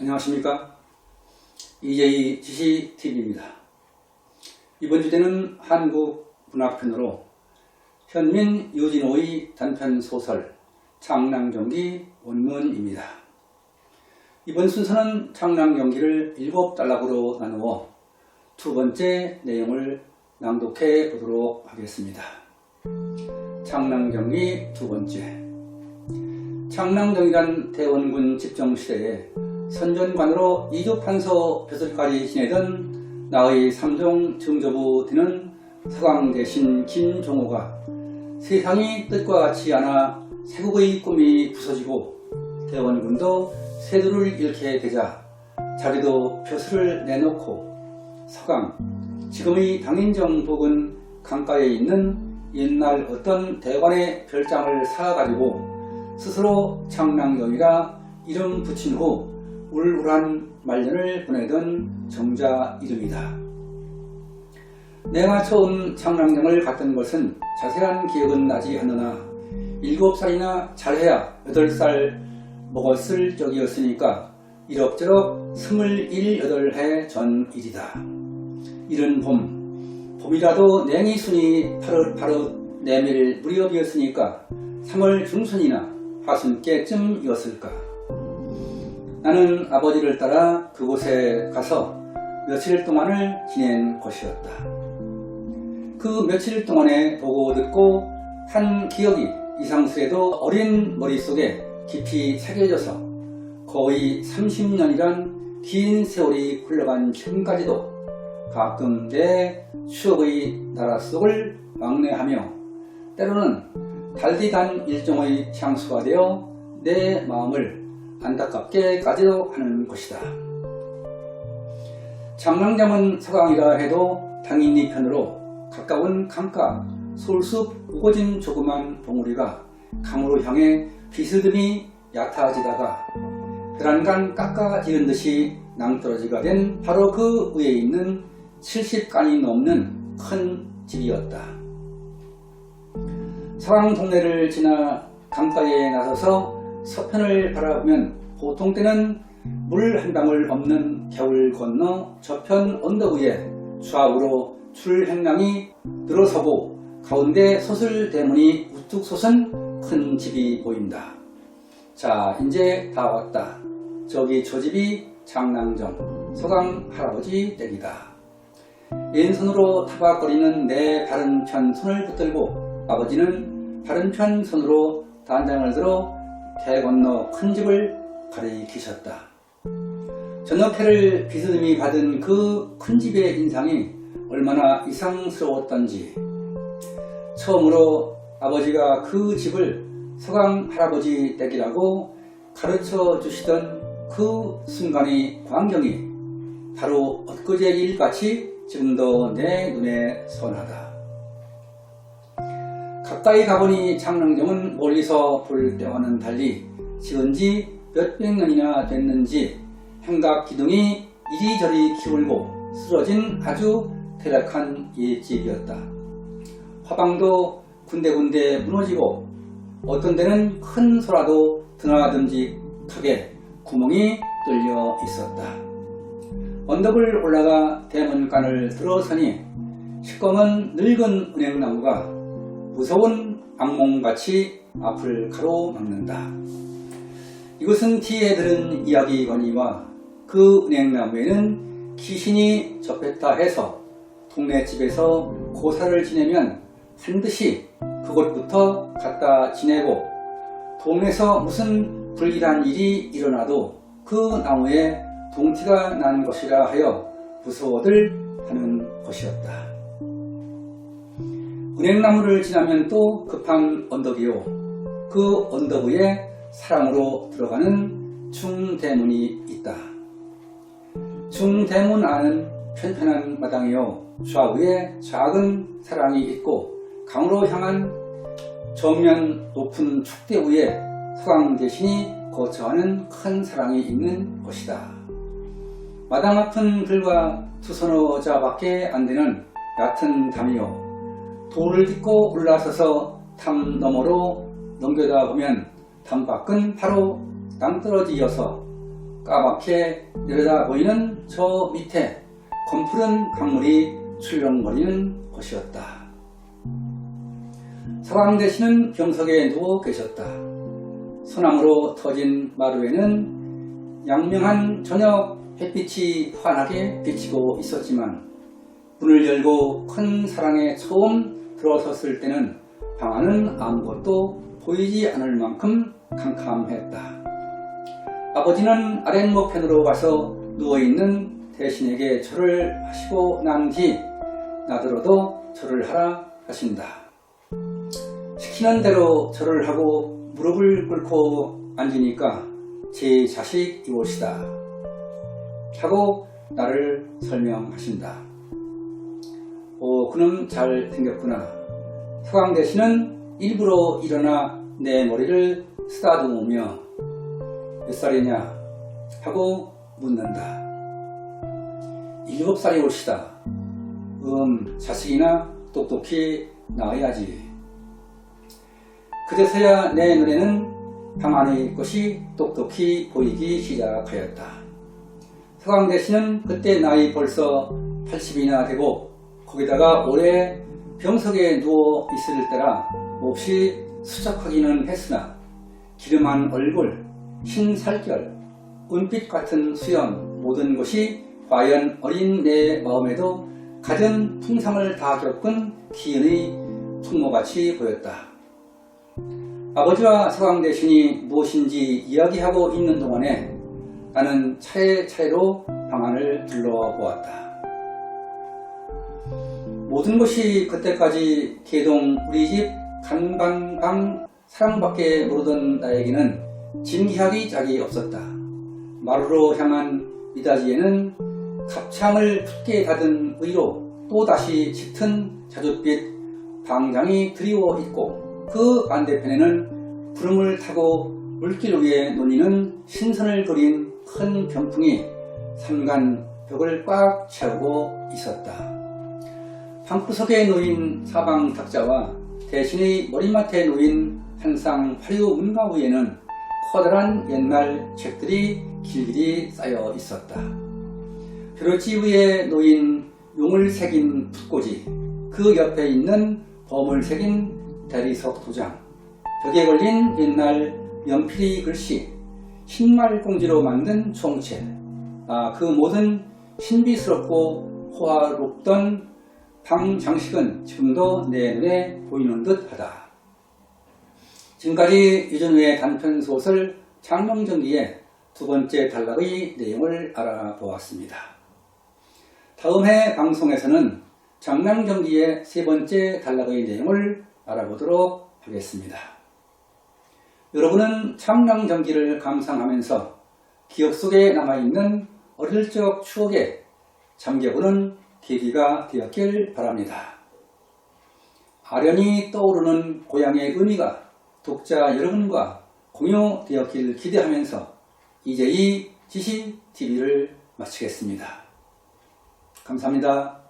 안녕하십니까. EJ 지시TV입니다. 이번 주제는 한국 문학편으로 현민 유진호의 단편소설 창랑경기 원문입니다. 이번 순서는 창랑경기를 7단락으로 나누어 두 번째 내용을 낭독해 보도록 하겠습니다. 창랑경기 두 번째. 창랑경이란 대원군 집정시대에 선전관으로 이조판서 벼슬까지 지내던 나의 삼종 증조부 되는 서강대신 김종호가 세상이 뜻과 같지 않아 세국의 꿈이 부서지고 대원군도 세두를 잃게 되자 자기도 벼슬을 내놓고 서강, 지금의 당인정 부근 강가에 있는 옛날 어떤 대관의 별장을 사가지고 스스로 창랑경이라 이름 붙인 후 울울한 말년을 보내던 정자 이름이다. 내가 처음 창랑경을 갔던 것은 자세한 기억은 나지 않으나 7살이나 잘해야 8살 먹었을 적이었으니까 이럭저럭 21, 8해 전 일이다. 이른 봄이라도 냉이 순이 파릇파릇 내밀 무렵이었으니까 3월 중순이나 하순께쯤이었을까. 나는 아버지를 따라 그곳에 가서 며칠 동안을 지낸 것이었다. 그 며칠 동안에 보고 듣고 한 기억이 이상스레도 어린 머릿속에 깊이 새겨져서 거의 30년이란 긴 세월이 흘러간 지금까지도 가끔 내 추억의 나라 속을 왕래하며 때로는 달디단 일종의 향수가 되어 내 마음을 안타깝게까지도 하는 것이다. 창랑경은 서강이라 해도 당인리 편으로 가까운 강가 솔숲 우거진 조그만 봉우리가 강으로 향해 비스듬히 얕아지다가 벼란간 깎아지른 듯이 낭떠러지가 된 바로 그 위에 있는 70간이 넘는 큰 집이었다. 서강 동네를 지나 강가에 나서서 서편을 바라보면 보통 때는 물 한 방울 없는 겨울 건너 저편 언덕 위에 좌우로 출행랑이 늘어서고 가운데 소슬대문이 우뚝 솟은 큰 집이 보인다. 자, 이제 다 왔다. 저기 저 집이 창랑정 서강 할아버지 댁이다. 왼손으로 타박거리는 내 바른편 손을 붙들고 아버지는 바른편 손으로 단장을 들어 대 건너 큰 집을 가리키셨다. 저녁회를 비스듬히 받은 그 큰 집의 인상이 얼마나 이상스러웠던지 처음으로 아버지가 그 집을 서강 할아버지 댁이라고 가르쳐 주시던 그 순간의 광경이 바로 엊그제 일같이 지금도 내 눈에 선하다. 가까이 가보니 창랑경은 멀리서 볼 때와는 달리 지은 지 몇백 년이나 됐는지 행각 기둥이 이리저리 기울고 쓰러진 아주 퇴락한 옛집이었다. 화방도 군데군데 무너지고 어떤 데는 큰 소라도 드나듬직하게 구멍이 뚫려 있었다. 언덕을 올라가 대문간을 들어서니 시꺼먼 늙은 은행나무가 무서운 악몽같이 앞을 가로막는다. 이것은 뒤에 들은 이야기거니와 그 은행나무에는 귀신이 접했다 해서 동네 집에서 고사를 지내면 반드시 그곳부터 갖다 지내고 동네에서 무슨 불길한 일이 일어나도 그 나무에 동티가 난 것이라 하여 무서워들 하는 것이었다. 은행나무를 지나면 또 급한 언덕이요. 그 언덕 위에 사랑으로 들어가는 중대문이 있다. 중대문 안은 편편한 마당이요. 좌우에 작은 사랑이 있고 강으로 향한 정면 높은 축대 위에 서강 대신이 거처하는 큰 사랑이 있는 것이다. 마당 앞은 들과 두서너 자밖에 안 되는 얕은 담이요. 돌을 딛고 올라서서 담 너머로 넘겨다 보면 담 밖은 바로 낭떠러지여서 까맣게 내려다 보이는 저 밑에 검푸른 강물이 출렁거리는 것이었다. 서강대신은 병석에 누워 계셨다. 소나무로 터진 마루에는 양명한 저녁 햇빛이 환하게 비치고 있었지만 문을 열고 큰 사랑에 처음 들어섰을 때는 방 안은 아무것도 보이지 않을 만큼 캄캄했다. 아버지는 아랫목편으로 가서 누워있는 대신에게 절을 하시고 난 뒤 나더러도 절을 하라 하신다. 시키는 대로 절을 하고 무릎을 꿇고 앉으니까 제 자식 이옷이다 하고 나를 설명하신다. 오, 그놈 잘 생겼구나. 서강대신은 일부러 일어나 내 머리를 쓰다듬으며 몇 살이냐 하고 묻는다. 7살이 올시다. 자식이나 똑똑히 낳아야지. 그제서야 내 눈에는 방 안의 것이 똑똑히 보이기 시작하였다. 서강대신은 그때 나이 벌써 80이나 되고 거기다가 오래 병석에 누워 있을 때라 몹시 수척하기는 했으나 기름한 얼굴, 흰 살결, 은빛 같은 수염 모든 것이 과연 어린 내 마음에도 가진 풍상을 다 겪은 기은의 풍모같이 보였다. 아버지와 서강대신이 무엇인지 이야기하고 있는 동안에 나는 차례차례로 방 안을 둘러보았다. 모든 것이 그때까지 개동 우리 집 간방방 사랑밖에 모르던 나에게는 진기하기 짝이 없었다. 마루로 향한 미닫이에는 갑창을 붓게 닫은 의로 또다시 짙은 자줏빛 방장이 드리워 있고 그 반대편에는 구름을 타고 물길 위에 논이는 신선을 그린 큰 병풍이 삼간 벽을 꽉 채우고 있었다. 방구석에 놓인 사방 탁자와 대신의 머리맡에 놓인 한 쌍 화류 문가 위에는 커다란 옛날 책들이 길길이 쌓여 있었다. 벼룩지 위에 놓인 용을 새긴 붓꽂이, 그 옆에 있는 범을 새긴 대리석 도장, 벽에 걸린 옛날 연필이 글씨, 흰말공지로 만든 총체, 그 모든 신비스럽고 호화롭던 방 장식은 지금도 내 눈에 보이는 듯 하다. 지금까지 유전우의 단편소설 장명전기의 두 번째 단락의 내용을 알아보았습니다. 다음 해 방송에서는 장명전기의 세 번째 단락의 내용을 알아보도록 하겠습니다. 여러분은 장명전기를 감상하면서 기억 속에 남아있는 어릴 적 추억에 잠겨보는 계기가 되었길 바랍니다. 아련히 떠오르는 고향의 의미가 독자 여러분과 공유되었길 기대하면서 이제 지시TV를 마치겠습니다. 감사합니다.